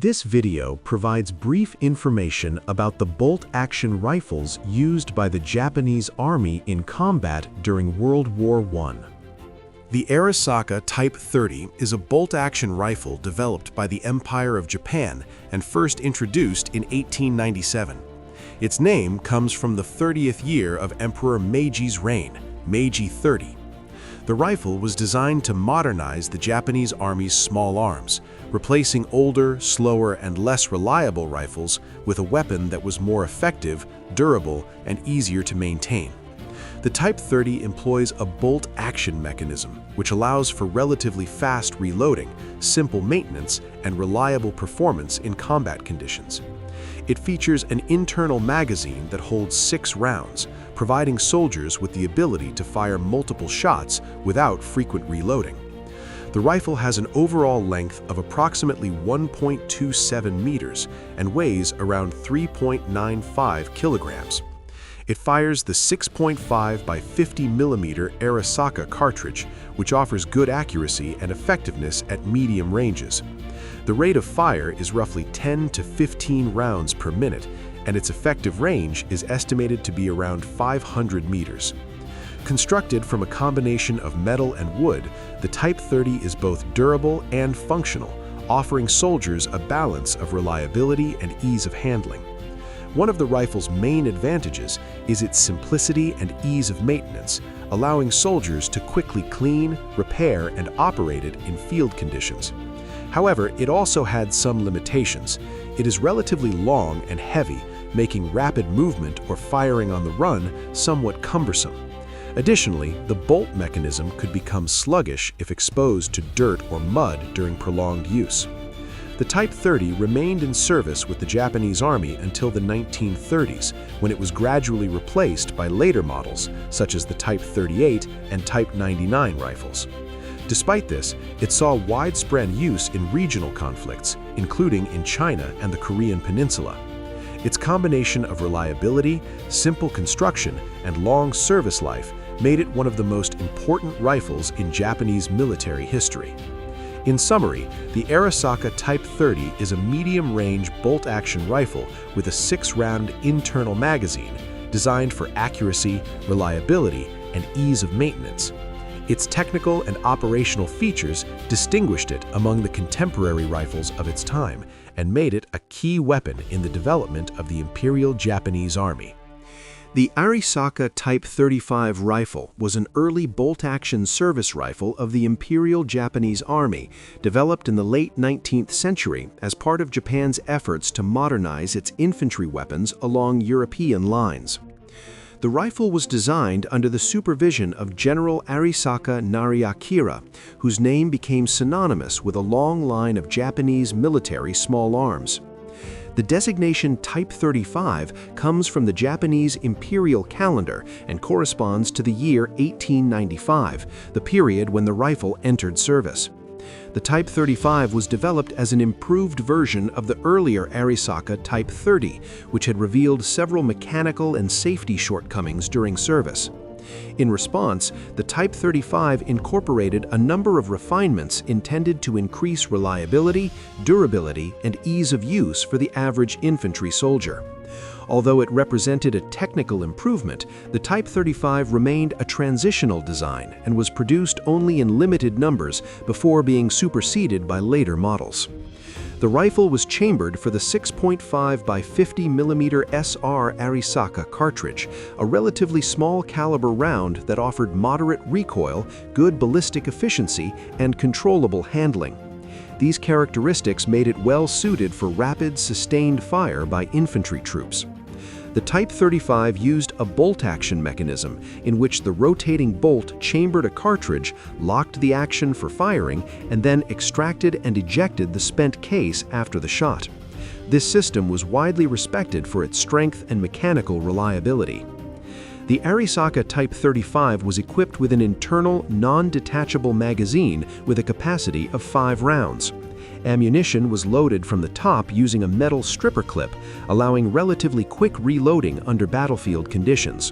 This video provides brief information about the bolt-action rifles used by the Japanese Army in combat during World War I. The Arisaka Type 30 is a bolt-action rifle developed by the Empire of Japan and first introduced in 1897. Its name comes from the 30th year of Emperor Meiji's reign, Meiji 30. The rifle was designed to modernize the Japanese Army's small arms, replacing older, slower, and less reliable rifles with a weapon that was more effective, durable, and easier to maintain. The Type 30 employs a bolt-action mechanism, which allows for relatively fast reloading, simple maintenance, and reliable performance in combat conditions. It features an internal magazine that holds 6 rounds, providing soldiers with the ability to fire multiple shots without frequent reloading. The rifle has an overall length of approximately 1.27 meters and weighs around 3.95 kilograms. It fires the 6.5 by 50 millimeter Arisaka cartridge, which offers good accuracy and effectiveness at medium ranges. The rate of fire is roughly 10 to 15 rounds per minute, and its effective range is estimated to be around 500 meters. Constructed from a combination of metal and wood, the Type 30 is both durable and functional, offering soldiers a balance of reliability and ease of handling. One of the rifle's main advantages is its simplicity and ease of maintenance, allowing soldiers to quickly clean, repair, and operate it in field conditions. However, it also had some limitations. It is relatively long and heavy, making rapid movement or firing on the run somewhat cumbersome. Additionally, the bolt mechanism could become sluggish if exposed to dirt or mud during prolonged use. The Type 30 remained in service with the Japanese Army until the 1930s, when it was gradually replaced by later models, such as the Type 38 and Type 99 rifles. Despite this, it saw widespread use in regional conflicts, including in China and the Korean Peninsula. Its combination of reliability, simple construction, and long service life made it one of the most important rifles in Japanese military history. In summary, the Arisaka Type 30 is a medium-range bolt-action rifle with a 6-round internal magazine designed for accuracy, reliability, and ease of maintenance. Its technical and operational features distinguished it among the contemporary rifles of its time and made it a key weapon in the development of the Imperial Japanese Army. The Arisaka Type 35 rifle was an early bolt-action service rifle of the Imperial Japanese Army, developed in the late 19th century as part of Japan's efforts to modernize its infantry weapons along European lines. The rifle was designed under the supervision of General Arisaka Nariakira, whose name became synonymous with a long line of Japanese military small arms. The designation Type 35 comes from the Japanese imperial calendar and corresponds to the year 1895, the period when the rifle entered service. The Type 35 was developed as an improved version of the earlier Arisaka Type 30, which had revealed several mechanical and safety shortcomings during service. In response, the Type 35 incorporated a number of refinements intended to increase reliability, durability, and ease of use for the average infantry soldier. Although it represented a technical improvement, the Type 35 remained a transitional design and was produced only in limited numbers before being superseded by later models. The rifle was chambered for the 6.5 by 50 millimeter SR Arisaka cartridge, a relatively small caliber round that offered moderate recoil, good ballistic efficiency, and controllable handling. These characteristics made it well suited for rapid, sustained fire by infantry troops. The Type 35 used a bolt-action mechanism in which the rotating bolt chambered a cartridge, locked the action for firing, and then extracted and ejected the spent case after the shot. This system was widely respected for its strength and mechanical reliability. The Arisaka Type 35 was equipped with an internal, non-detachable magazine with a capacity of 5 rounds. Ammunition was loaded from the top using a metal stripper clip, allowing relatively quick reloading under battlefield conditions.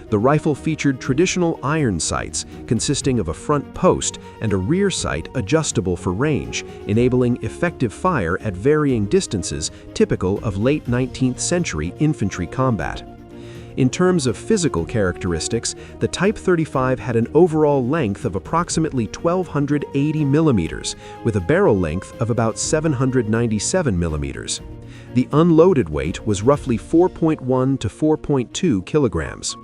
The rifle featured traditional iron sights consisting of a front post and a rear sight adjustable for range, enabling effective fire at varying distances typical of late 19th century infantry combat. In terms of physical characteristics, the Type 35 had an overall length of approximately 1,280 millimeters, with a barrel length of about 797 millimeters. The unloaded weight was roughly 4.1 to 4.2 kilograms.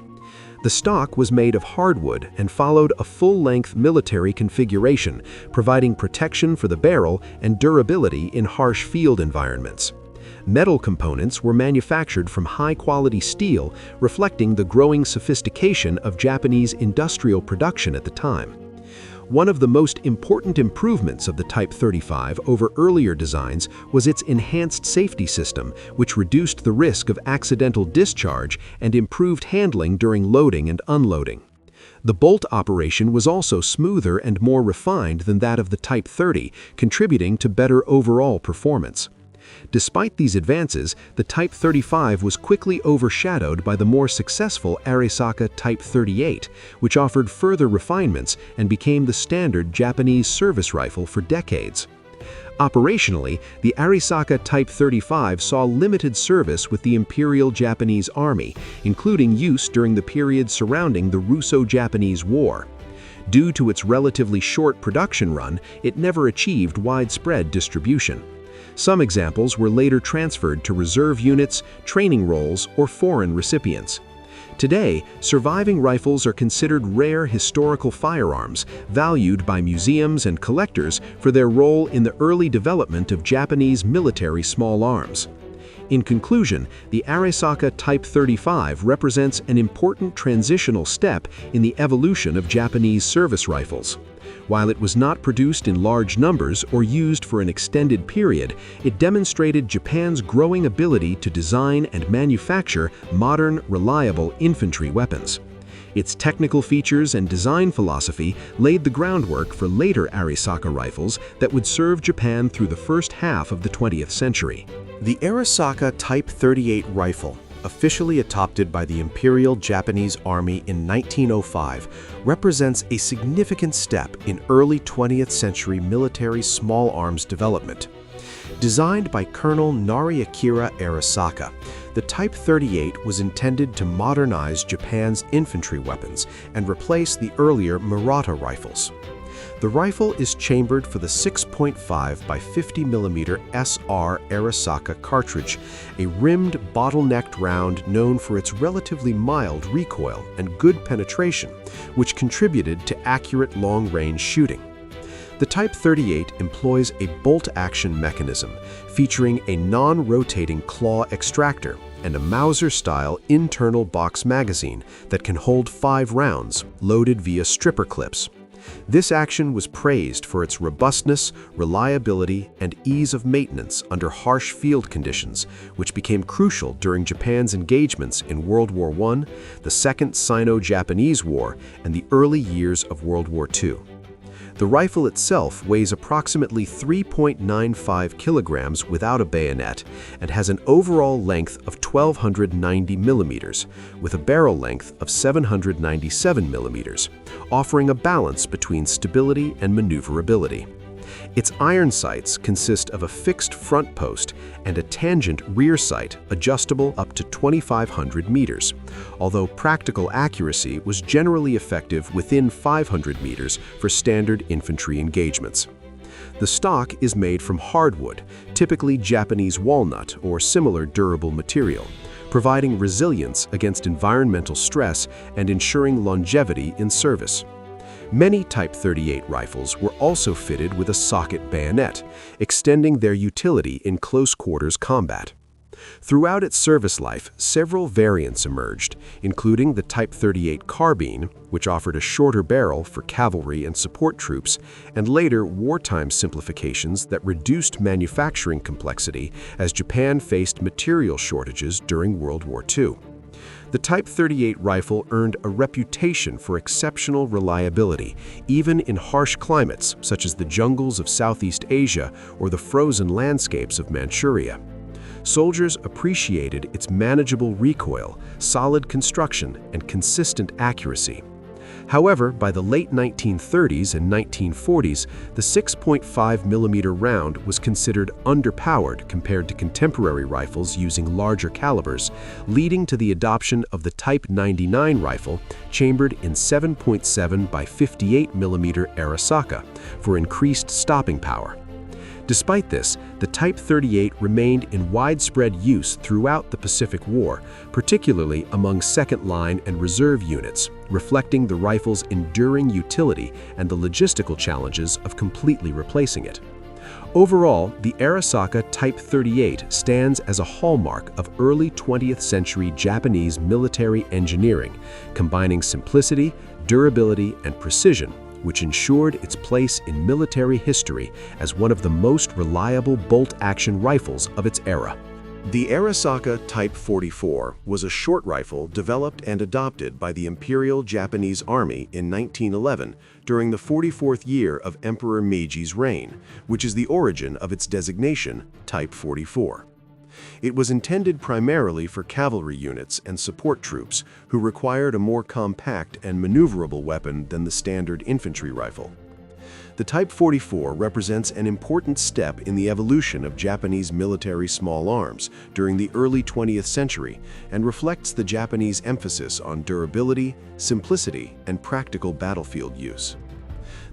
The stock was made of hardwood and followed a full-length military configuration, providing protection for the barrel and durability in harsh field environments. Metal components were manufactured from high-quality steel, reflecting the growing sophistication of Japanese industrial production at the time. One of the most important improvements of the Type 35 over earlier designs was its enhanced safety system, which reduced the risk of accidental discharge and improved handling during loading and unloading. The bolt operation was also smoother and more refined than that of the Type 30, contributing to better overall performance. Despite these advances, the Type 35 was quickly overshadowed by the more successful Arisaka Type 38, which offered further refinements and became the standard Japanese service rifle for decades. Operationally, the Arisaka Type 35 saw limited service with the Imperial Japanese Army, including use during the period surrounding the Russo-Japanese War. Due to its relatively short production run, it never achieved widespread distribution. Some examples were later transferred to reserve units, training roles, or foreign recipients. Today, surviving rifles are considered rare historical firearms, valued by museums and collectors for their role in the early development of Japanese military small arms. In conclusion, the Arisaka Type 35 represents an important transitional step in the evolution of Japanese service rifles. While it was not produced in large numbers or used for an extended period, it demonstrated Japan's growing ability to design and manufacture modern, reliable infantry weapons. Its technical features and design philosophy laid the groundwork for later Arisaka rifles that would serve Japan through the first half of the 20th century. The Arisaka Type 38 rifle, officially adopted by the Imperial Japanese Army in 1905, represents a significant step in early 20th century military small arms development. Designed by Colonel Nariakira Arisaka, the Type 38 was intended to modernize Japan's infantry weapons and replace the earlier Murata rifles. The rifle is chambered for the 6.5 by 50 mm SR Arisaka cartridge, a rimmed, bottlenecked round known for its relatively mild recoil and good penetration, which contributed to accurate long-range shooting. The Type 38 employs a bolt-action mechanism featuring a non-rotating claw extractor and a Mauser-style internal box magazine that can hold 5 rounds, loaded via stripper clips. This action was praised for its robustness, reliability, and ease of maintenance under harsh field conditions, which became crucial during Japan's engagements in World War I, the Second Sino-Japanese War, and the early years of World War II. The rifle itself weighs approximately 3.95 kilograms without a bayonet and has an overall length of 1,290 millimeters, with a barrel length of 797 millimeters, offering a balance between stability and maneuverability. Its iron sights consist of a fixed front post and a tangent rear sight adjustable up to 2,500 meters, although practical accuracy was generally effective within 500 meters for standard infantry engagements. The stock is made from hardwood, typically Japanese walnut or similar durable material, providing resilience against environmental stress and ensuring longevity in service. Many Type 38 rifles were also fitted with a socket bayonet, extending their utility in close-quarters combat. Throughout its service life, several variants emerged, including the Type 38 carbine, which offered a shorter barrel for cavalry and support troops, and later wartime simplifications that reduced manufacturing complexity as Japan faced material shortages during World War II. The Type 38 rifle earned a reputation for exceptional reliability, even in harsh climates such as the jungles of Southeast Asia or the frozen landscapes of Manchuria. Soldiers appreciated its manageable recoil, solid construction, and consistent accuracy. However, by the late 1930s and 1940s, the 6.5mm round was considered underpowered compared to contemporary rifles using larger calibers, leading to the adoption of the Type 99 rifle, chambered in 7.7 by 58mm Arisaka, for increased stopping power. Despite this, the Type 38 remained in widespread use throughout the Pacific War, particularly among second-line and reserve units, reflecting the rifle's enduring utility and the logistical challenges of completely replacing it. Overall, the Arisaka Type 38 stands as a hallmark of early 20th century Japanese military engineering, combining simplicity, durability, and precision, which ensured its place in military history as one of the most reliable bolt-action rifles of its era. The Arisaka Type 44 was a short rifle developed and adopted by the Imperial Japanese Army in 1911 during the 44th year of Emperor Meiji's reign, which is the origin of its designation, Type 44. It was intended primarily for cavalry units and support troops who required a more compact and maneuverable weapon than the standard infantry rifle. The Type 44 represents an important step in the evolution of Japanese military small arms during the early 20th century and reflects the Japanese emphasis on durability, simplicity, and practical battlefield use.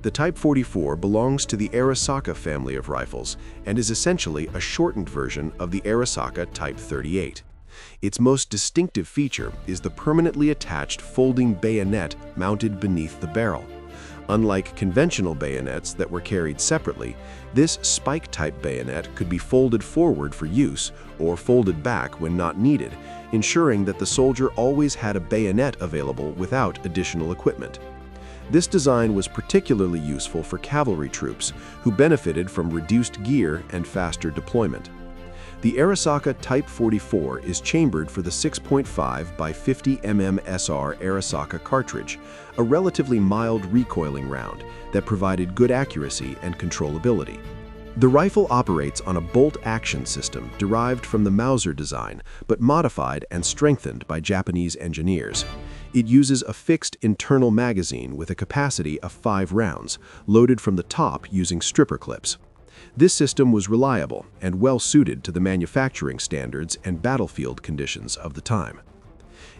The Type 44 belongs to the Arisaka family of rifles and is essentially a shortened version of the Arisaka Type 38. Its most distinctive feature is the permanently attached folding bayonet mounted beneath the barrel. Unlike conventional bayonets that were carried separately, this spike-type bayonet could be folded forward for use or folded back when not needed, ensuring that the soldier always had a bayonet available without additional equipment. This design was particularly useful for cavalry troops, who benefited from reduced gear and faster deployment. The Arisaka Type 44 is chambered for the 6.5 by 50mm SR Arisaka cartridge, a relatively mild recoiling round that provided good accuracy and controllability. The rifle operates on a bolt-action system derived from the Mauser design, but modified and strengthened by Japanese engineers. It uses a fixed internal magazine with a capacity of 5 rounds, loaded from the top using stripper clips. This system was reliable and well-suited to the manufacturing standards and battlefield conditions of the time.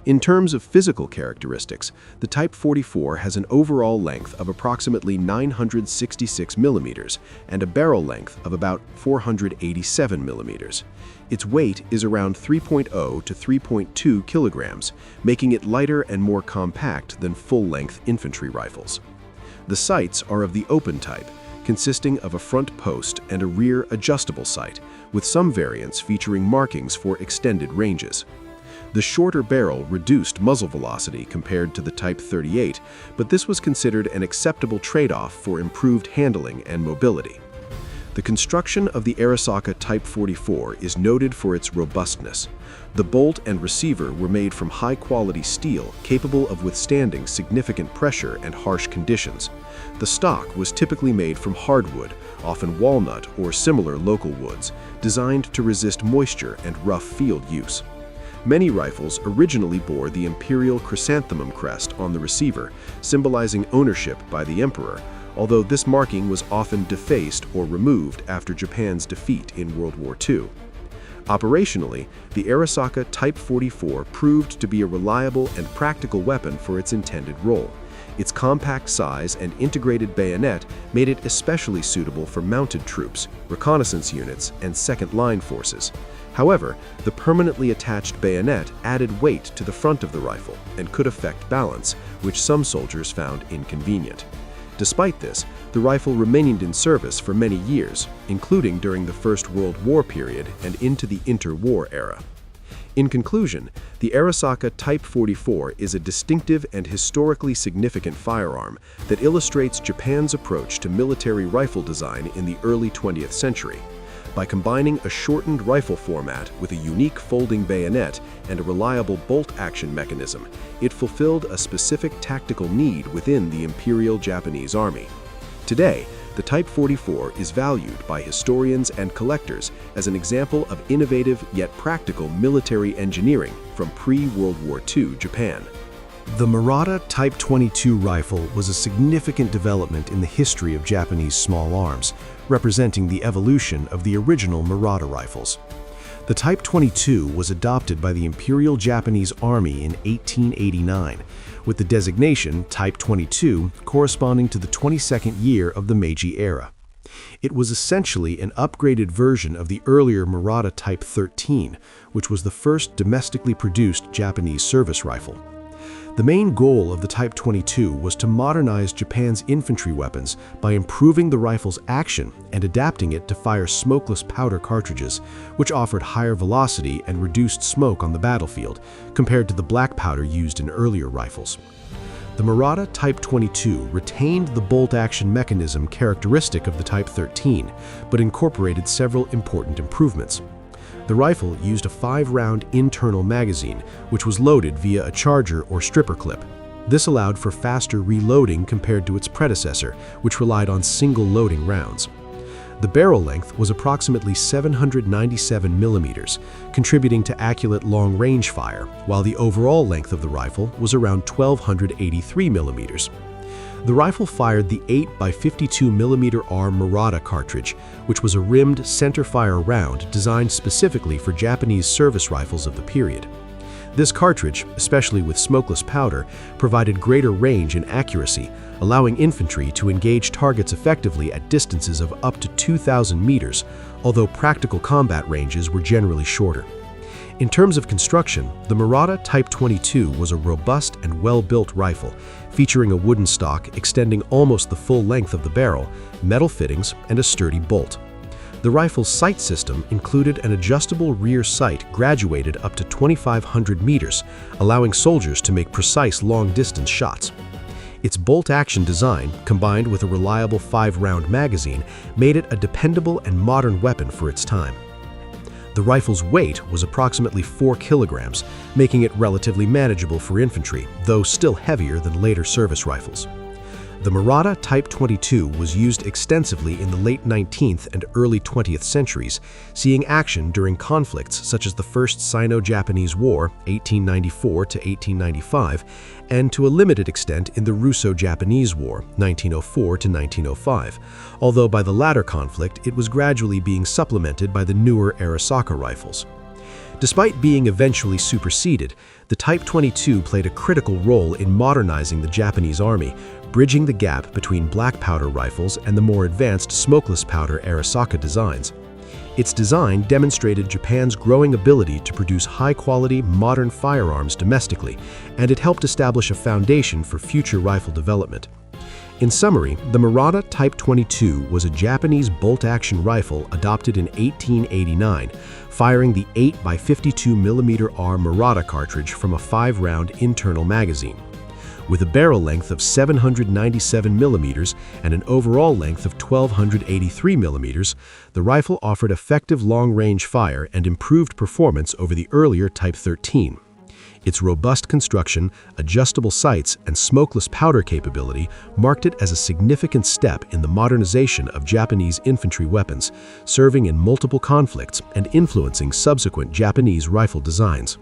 In terms of physical characteristics, the Type 44 has an overall length of approximately 966 millimeters and a barrel length of about 487 millimeters. Its weight is around 3.0 to 3.2 kilograms, making it lighter and more compact than full-length infantry rifles. The sights are of the open type, consisting of a front post and a rear adjustable sight, with some variants featuring markings for extended ranges. The shorter barrel reduced muzzle velocity compared to the Type 38, but this was considered an acceptable trade-off for improved handling and mobility. The construction of the Arisaka Type 44 is noted for its robustness. The bolt and receiver were made from high-quality steel capable of withstanding significant pressure and harsh conditions. The stock was typically made from hardwood, often walnut or similar local woods, designed to resist moisture and rough field use. Many rifles originally bore the imperial chrysanthemum crest on the receiver, symbolizing ownership by the emperor, although this marking was often defaced or removed after Japan's defeat in World War II. Operationally, the Arisaka Type 44 proved to be a reliable and practical weapon for its intended role. Its compact size and integrated bayonet made it especially suitable for mounted troops, reconnaissance units, and second-line forces. However, the permanently attached bayonet added weight to the front of the rifle and could affect balance, which some soldiers found inconvenient. Despite this, the rifle remained in service for many years, including during the First World War period and into the interwar era. In conclusion, the Arisaka Type 44 is a distinctive and historically significant firearm that illustrates Japan's approach to military rifle design in the early 20th century. By combining a shortened rifle format with a unique folding bayonet and a reliable bolt-action mechanism, it fulfilled a specific tactical need within the Imperial Japanese Army. Today, the Type 44 is valued by historians and collectors as an example of innovative yet practical military engineering from pre-World War II Japan. The Murata Type 22 rifle was a significant development in the history of Japanese small arms, representing the evolution of the original Murata rifles. The Type 22 was adopted by the Imperial Japanese Army in 1889, with the designation Type 22 corresponding to the 22nd year of the Meiji era. It was essentially an upgraded version of the earlier Murata Type 13, which was the first domestically produced Japanese service rifle. The main goal of the Type 22 was to modernize Japan's infantry weapons by improving the rifle's action and adapting it to fire smokeless powder cartridges, which offered higher velocity and reduced smoke on the battlefield, compared to the black powder used in earlier rifles. The Murata Type 22 retained the bolt-action mechanism characteristic of the Type 13, but incorporated several important improvements. The rifle used a 5-round internal magazine, which was loaded via a charger or stripper clip. This allowed for faster reloading compared to its predecessor, which relied on single-loading rounds. The barrel length was approximately 797 millimeters, contributing to accurate long-range fire, while the overall length of the rifle was around 1,283 millimeters. The rifle fired the 8x52mm Murata cartridge, which was a rimmed centerfire round designed specifically for Japanese service rifles of the period. This cartridge, especially with smokeless powder, provided greater range and accuracy, allowing infantry to engage targets effectively at distances of up to 2,000 meters, although practical combat ranges were generally shorter. In terms of construction, the Murata Type 22 was a robust and well-built rifle, featuring a wooden stock extending almost the full length of the barrel, metal fittings, and a sturdy bolt. The rifle's sight system included an adjustable rear sight graduated up to 2,500 meters, allowing soldiers to make precise long-distance shots. Its bolt-action design, combined with a reliable 5-round magazine, made it a dependable and modern weapon for its time. The rifle's weight was approximately 4 kilograms, making it relatively manageable for infantry, though still heavier than later service rifles. The Murata Type 22 was used extensively in the late 19th and early 20th centuries, seeing action during conflicts such as the First Sino-Japanese War, 1894 to 1895, and to a limited extent in the Russo-Japanese War, 1904 to 1905, although by the latter conflict it was gradually being supplemented by the newer Arisaka rifles. Despite being eventually superseded, the Type 22 played a critical role in modernizing the Japanese Army, bridging the gap between black powder rifles and the more advanced smokeless powder Arisaka designs. Its design demonstrated Japan's growing ability to produce high-quality, modern firearms domestically, and it helped establish a foundation for future rifle development. In summary, the Murata Type 22 was a Japanese bolt-action rifle adopted in 1889, firing the 8x52mm Murata cartridge from a 5-round internal magazine. With a barrel length of 797 millimeters and an overall length of 1,283 millimeters, the rifle offered effective long-range fire and improved performance over the earlier Type 13. Its robust construction, adjustable sights, and smokeless powder capability marked it as a significant step in the modernization of Japanese infantry weapons, serving in multiple conflicts and influencing subsequent Japanese rifle designs.